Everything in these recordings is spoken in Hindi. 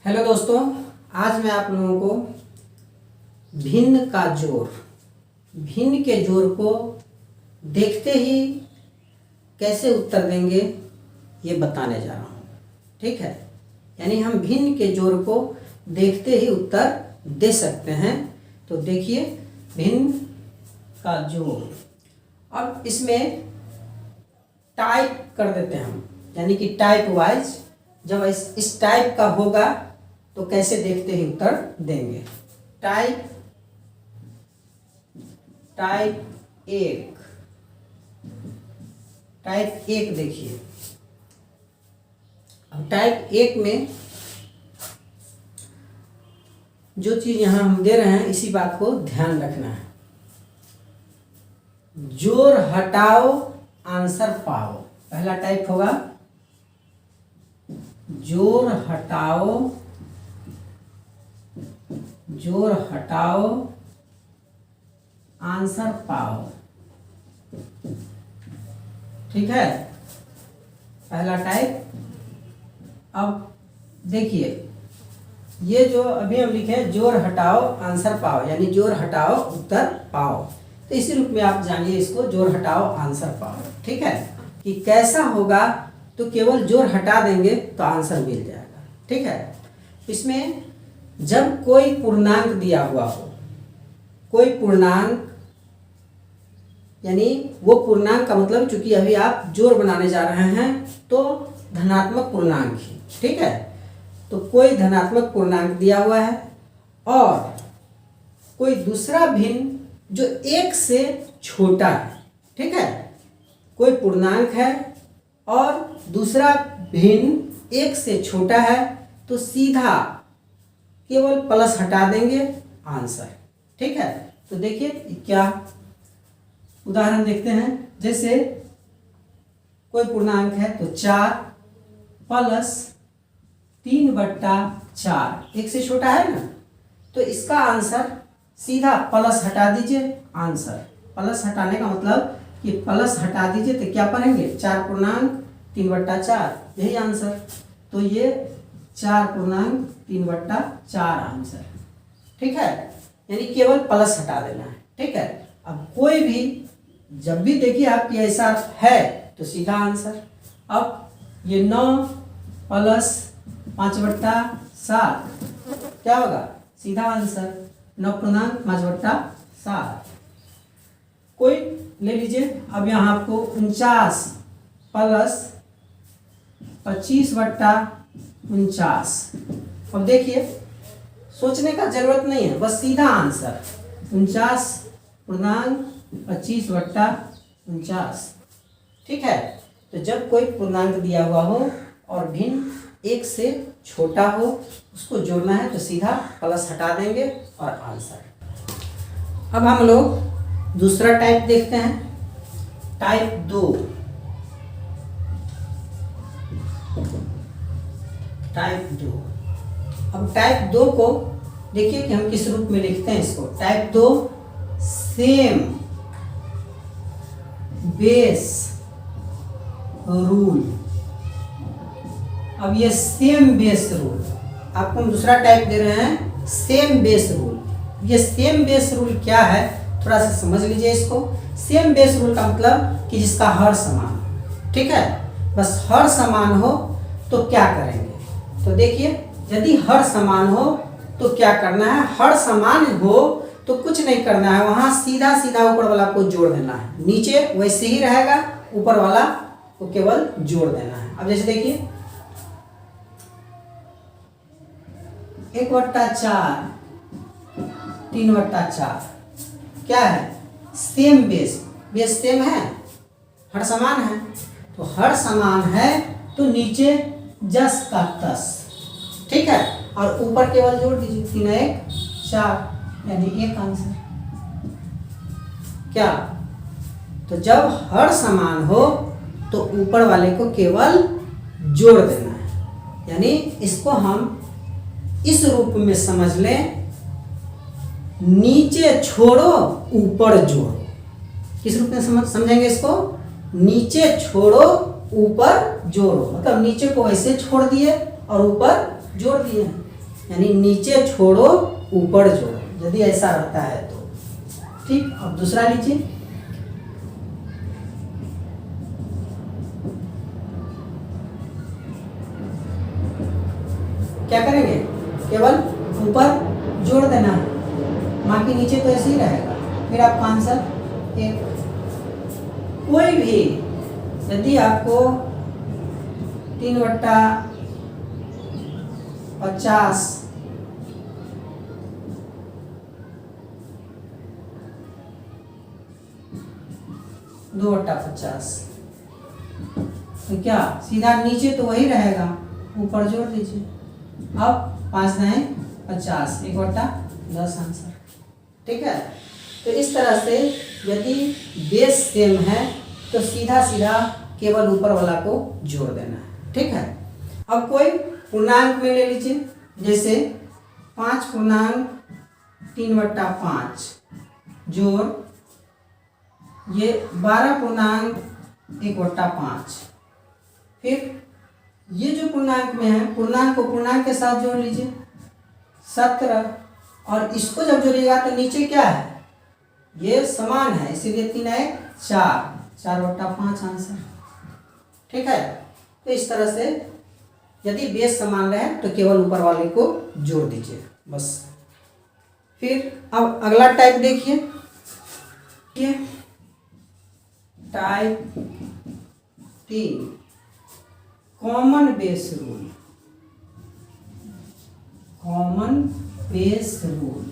हेलो दोस्तों, आज मैं आप लोगों को भिन्न का जोड़, भिन्न के जोड़ को देखते ही कैसे उत्तर देंगे ये बताने जा रहा हूँ। ठीक है, यानी हम भिन्न के जोड़ को देखते ही उत्तर दे सकते हैं। तो देखिए भिन्न का जोड़, अब इसमें टाइप कर देते हैं हम, यानी कि टाइप वाइज। जब इस टाइप का होगा तो कैसे देखते ही उत्तर देंगे। टाइप एक, टाइप एक देखिए। अब टाइप एक में जो चीज यहां हम दे रहे हैं इसी बात को ध्यान रखना है। जोड़ हटाओ आंसर पाओ, पहला टाइप होगा जोड़ हटाओ आंसर पाओ। ठीक है, पहला टाइप। अब देखिए ये जो अभी हम लिखे हैं जोड़ हटाओ आंसर पाओ, यानी जोड़ हटाओ उत्तर पाओ। तो इसी रूप में आप जानिए इसको, जोड़ हटाओ आंसर पाओ। ठीक है, कि कैसा होगा तो केवल जोड़ हटा देंगे तो आंसर मिल जाएगा। ठीक है, इसमें जब कोई पूर्णांक दिया हुआ हो, कोई पूर्णांक, यानी वो पूर्णांक का मतलब चूंकि अभी आप जोड़ बनाने जा रहे हैं तो धनात्मक पूर्णांक ही। ठीक है, तो कोई धनात्मक पूर्णांक दिया हुआ है और कोई दूसरा भिन्न जो एक से छोटा है। ठीक है, कोई पूर्णांक है और दूसरा भिन्न एक से छोटा है तो सीधा केवल प्लस हटा देंगे आंसर। ठीक है, तो देखिए क्या उदाहरण देखते हैं। जैसे कोई पूर्णांक है तो 4 प्लस 3/4, एक से छोटा है ना, तो इसका आंसर सीधा प्लस हटा दीजिए आंसर। प्लस हटाने का मतलब कि प्लस हटा दीजिए तो क्या पढ़ेंगे, 4 पूर्णांक 3/4, यही आंसर। तो ये 4 पूर्णांक 3/4 आंसर। ठीक है, यानी केवल प्लस हटा देना है। ठीक है, अब कोई भी जब भी देखिए आपकी ऐसा है तो सीधा आंसर। अब ये 9 प्लस 5/7 क्या होगा, सीधा आंसर 9 पूर्णांक 5/7। कोई ले लीजिए, अब यहाँ आपको 49 प्लस 25/49। अब देखिए सोचने का जरूरत नहीं है, बस सीधा आंसर 49 पूर्णांक 25/49। ठीक है, तो जब कोई पूर्णांक दिया हुआ हो और भिन्न एक से छोटा हो उसको जोड़ना है तो सीधा प्लस हटा देंगे और आंसर। अब हम लोग दूसरा टाइप देखते हैं, टाइप 2। टाइप 2, अब टाइप 2 को देखिए कि हम किस रूप में लिखते हैं इसको। Type 2 same base rule. अब ये सेम बेस रूल, आपको हम दूसरा टाइप दे रहे हैं सेम बेस रूल। ये सेम बेस रूल क्या है थोड़ा सा समझ लीजिए इसको। सेम बेस रूल का मतलब कि जिसका हर समान। ठीक है, बस हर समान हो तो क्या करेंगे, तो देखिए यदि हर समान हो तो क्या करना है। हर समान हो तो कुछ नहीं करना है, वहां सीधा सीधा ऊपर वाला को जोड़ देना है, नीचे वैसे ही रहेगा, ऊपर वाला को केवल जोड़ देना है। अब जैसे देखिए 1/4 3/4 क्या है, सेम बेस। बेस सेम है, हर समान है, तो हर समान है तो नीचे जस का तस। ठीक है, और ऊपर केवल जोड़ दीजिए 3 1 4, यानी एक आंसर। क्या, तो जब हर समान हो तो ऊपर वाले को केवल जोड़ देना है, यानी इसको हम इस रूप में समझ लें, नीचे छोड़ो ऊपर जोड़ो। किस रूप में समझेंगे इसको, नीचे छोड़ो ऊपर जोड़ो, मतलब नीचे को ऐसे छोड़ दिए और ऊपर जोड़ दिए। यानी नीचे छोड़ो ऊपर जोड़ो, यदि ऐसा रहता है तो। ठीक, अब दूसरा लीजिए। क्या करेंगे, केवल ऊपर जोड़ देना है, बाकी नीचे तो ऐसे ही रहेगा। फिर आपका आंसर एक। कोई भी यदि आपको 3/50 2/50 तो क्या सीधा नीचे तो वही रहेगा, ऊपर जोड़ दीजिए। अब 5 9 50 1/10 आंसर। ठीक है, तो इस तरह से यदि बेस सेम है तो सीधा सीधा केवल ऊपर वाला को जोड़ देना है। ठीक है, अब कोई पूर्णांक में ले लीजिए, जैसे 5/3/5 जोड़ ये 12/1/5। फिर ये जो पूर्णांक में है, पूर्णांक को पूर्णांक के साथ जोड़ लीजिए 17, और इसको जब जोड़िएगा तो नीचे क्या है, ये समान है, इसीलिए 3 1 4 4/5 आंसर। ठीक है, तो इस तरह से यदि बेस समान रहे तो केवल ऊपर वाले को जोड़ दीजिए बस। फिर अब अगला टाइप देखिए, type 3 common base rule. Common base rule,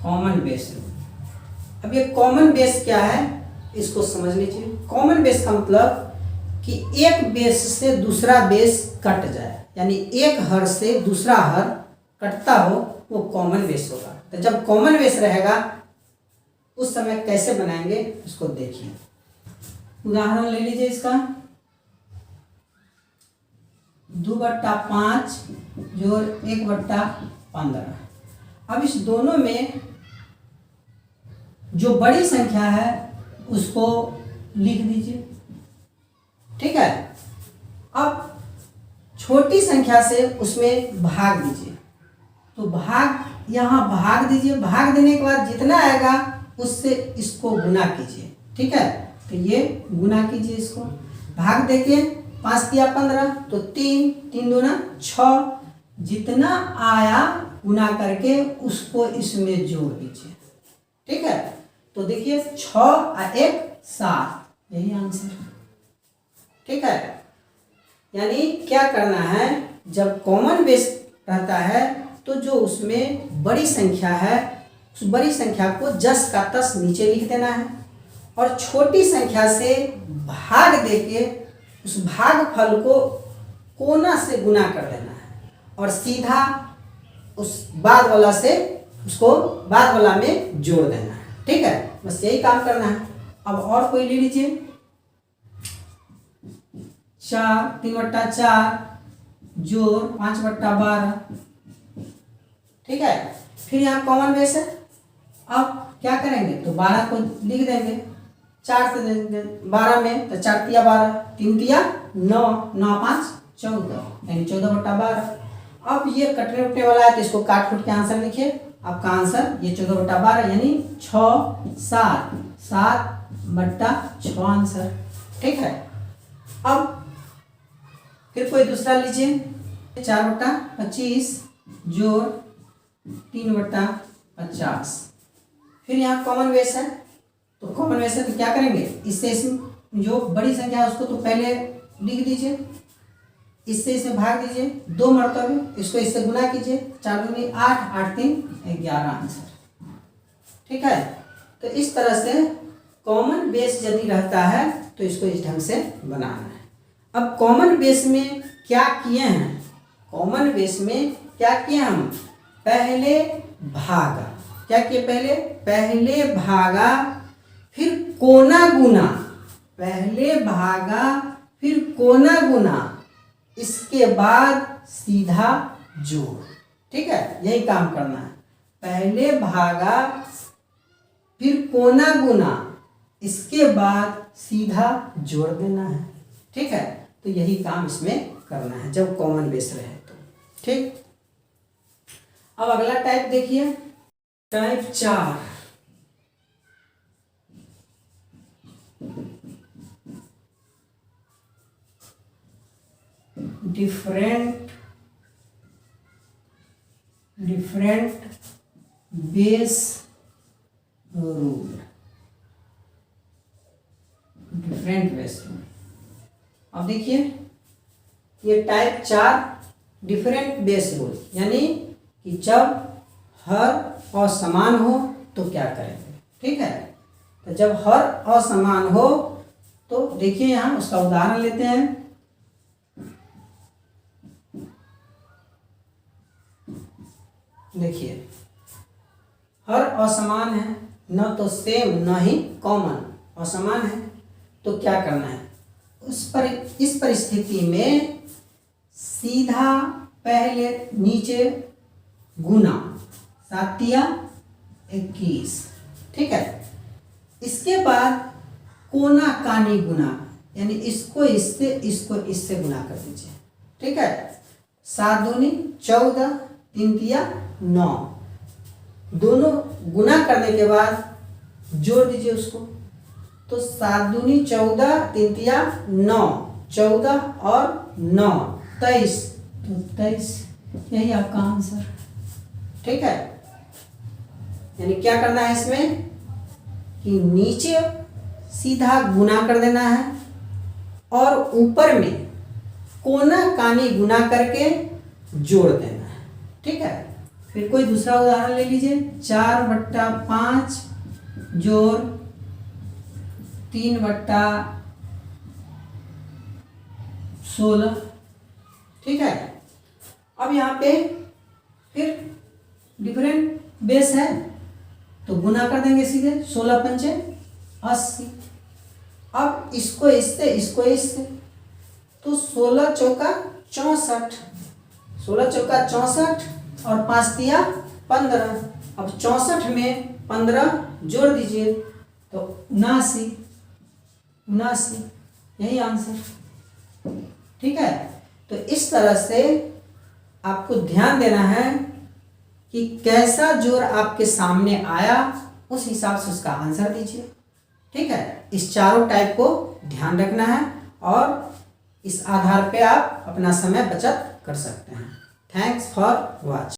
common base rule. अब ये कॉमन बेस क्या है इसको समझ लीजिए। कॉमन बेस का मतलब कि एक बेस से दूसरा बेस कट जाए, यानी एक हर से दूसरा हर कटता हो, वो कॉमन बेस होगा। तो जब कॉमन बेस रहेगा उस समय कैसे बनाएंगे उसको देखिए। उदाहरण ले लीजिए इसका, 2/5 जोड़ 1/15। अब इस दोनों में जो बड़ी संख्या है उसको लिख दीजिए। ठीक है, अब छोटी संख्या से उसमें भाग दीजिए, तो भाग यहाँ भाग दीजिए, भाग देने के बाद जितना आएगा उससे इसको गुना कीजिए। ठीक है, तो ये गुना कीजिए इसको, भाग देके 5 तिया 15 तो 3 3 दूना 6, जितना आया गुना करके उसको इसमें जोड़ दीजिए। ठीक है, तो देखिए 6 और 1 7, यही आंसर। ठीक है, यानी क्या करना है, जब कॉमन बेस रहता है तो जो उसमें बड़ी संख्या है उस बड़ी संख्या को जस का तस नीचे लिख देना है, और छोटी संख्या से भाग देके उस भागफल को कोना से गुना कर देना है, और सीधा उस बाद वाला से उसको बाद वाला में जोड़ देना है। ठीक है, बस यही काम करना है। अब और कोई ले लीजिए, 3/4 जोड़ 5/12। ठीक है, फिर यहाँ कॉमन बेस है, अब क्या करेंगे तो 12 को लिख देंगे 4 से 12 में, तो 4 तिया 12 3 तिया 9 9 5 14, यानी 14/12। अब ये कटने उठने वाला है तो इसको काट फूट के आंसर लिखिए। आपका आंसर ये 14/12 यानी 6 7 7/6 आंसर। ठीक है, अब फिर कोई दूसरा लीजिए, 4/25 जोड़ 3/50। फिर यहाँ कॉमन बेस है, तो कॉमन बेस है तो क्या करेंगे, इससे इसमें जो बड़ी संख्या है उसको तो पहले लिख दीजिए, इससे इसे भाग दीजिए 2 मरतबे, इसको इससे गुना कीजिए, 4 दूनी 8 8 3 11 आंसर। ठीक है, तो इस तरह से कॉमन बेस यदि रहता है तो इसको इस ढंग से बनाना है। अब कॉमन बेस में क्या किए हैं, कॉमन बेस में क्या किए हम, पहले भागा, क्या किए, पहले भागा फिर कोना गुना, पहले भागा फिर कोना गुना, इसके बाद सीधा जोड़। ठीक है, यही काम करना है, पहले भागा फिर कोना गुना, इसके बाद सीधा जोड़ देना है। ठीक है, तो यही काम इसमें करना है जब कॉमन बेस रहे तो। ठीक, अब अगला टाइप देखिए, type 4। Different base rule. Different base rule. अब देखिए ये टाइप 4 डिफरेंट बेस रूल, यानी कि जब हर असमान हो तो क्या करेंगे। ठीक है, तो जब हर असमान हो तो देखिए यहाँ उसका उदाहरण लेते हैं। देखिए हर असमान है, न तो सेम न ही कॉमन, असमान है तो क्या करना है, इस परिस्थिति में सीधा पहले नीचे गुना, 7 या 21। ठीक है, इसके बाद कोना कानी गुना, यानी इसको इससे गुना कर दीजिए। ठीक है, 7 दूनी 14, 3 तिया 9, दोनों गुना करने के बाद जोड़ दीजिए उसको, तो 7 दूनी 14, 3 तिया 9, 14 और 9 23, तो 23 यही आपका आंसर। ठीक है, यानी क्या करना है इसमें कि नीचे सीधा गुना कर देना है और ऊपर में कोना कानी गुना करके जोड़ देना है। ठीक है, फिर कोई दूसरा उदाहरण ले लीजिए, 4/5 जोड़ 3/16। ठीक है, अब यहाँ पे फिर डिफरेंट बेस है तो गुना कर देंगे सीधे, 16 पंचे 80। अब इसको इससे तो 16 चौका 64, 16 चौका 64 और 5 तिया 15। अब 64 में 15 जोड़ दीजिए तो 79, यही आंसर। ठीक है, तो इस तरह से आपको ध्यान देना है कि कैसा जोड़ आपके सामने आया उस हिसाब से उसका आंसर दीजिए। ठीक है, इस चारों टाइप को ध्यान रखना है और इस आधार पे आप अपना समय बचत कर सकते हैं। Thanks for watching.